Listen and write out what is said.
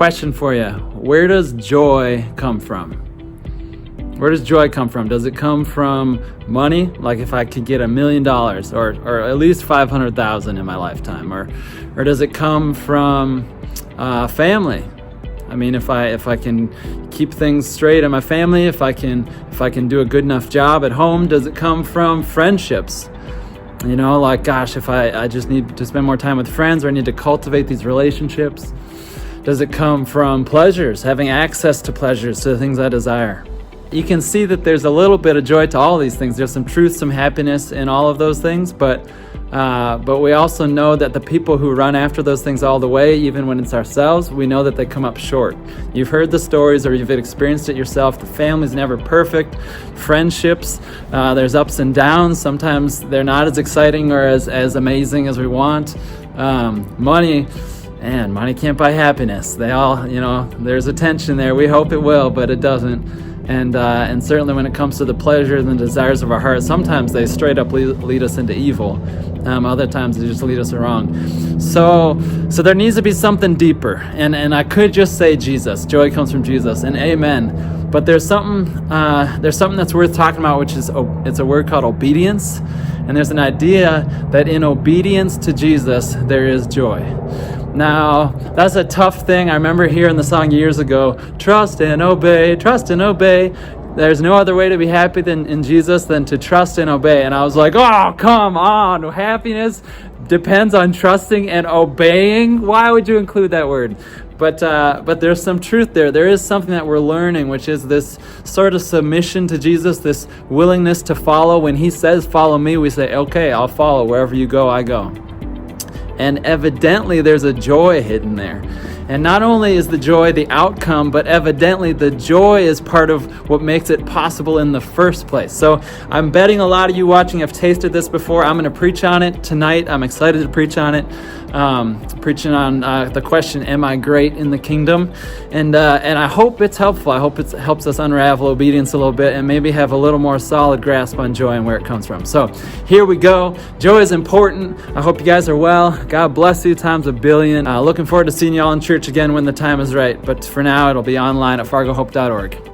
question for you. Where does joy come from? Where does joy come from? Does it come from money? Like if I could get $1 million or at least 500,000 in my lifetime, or does it come from family? I mean, if I can keep things straight in my family, if I can do a good enough job at home, does it come from friendships? You know, like, gosh, if I just need to spend more time with friends, or I need to cultivate these relationships. Does it come from pleasures, having access to pleasures, to the things I desire? You can see that there's a little bit of joy to all these things. There's some truth, some happiness in all of those things, but we also know that the people who run after those things all the way, even when it's ourselves, we know that they come up short. You've heard the stories, or you've experienced it yourself. The family's never perfect. Friendships, there's ups and downs. Sometimes they're not as exciting or as amazing as we want. Money can't buy happiness. They all, there's a tension there. We hope it will, but it doesn't. And certainly when it comes to the pleasures and desires of our hearts, sometimes they straight up lead us into evil. Other times they just lead us wrong. So there needs to be something deeper. And I could just say Jesus. Joy comes from Jesus, and amen. But there's something that's worth talking about, which is it's a word called obedience. And there's an idea that in obedience to Jesus there is joy. Now, that's a tough thing. I remember hearing the song years ago, trust and obey, trust and obey. There's no other way to be happy than in Jesus than to trust and obey. And I was like, oh, come on. Happiness depends on trusting and obeying. Why would you include that word? But there's some truth there. There is something that we're learning, which is this sort of submission to Jesus, this willingness to follow. When he says, follow me, we say, okay, I'll follow. Wherever you go, I go. And evidently there's a joy hidden there. And not only is the joy the outcome, but evidently the joy is part of what makes it possible in the first place. So I'm betting a lot of you watching have tasted this before. I'm going to preach on it tonight. I'm excited to preach on it. Preaching on the question, am I great in the kingdom? And I hope it's helpful. I hope it helps us unravel obedience a little bit and maybe have a little more solid grasp on joy and where it comes from. So here we go. Joy is important. I hope you guys are well. God bless you times 1,000,000,000. Looking forward to seeing you all in church again when the time is right. But for now, it'll be online at fargohope.org.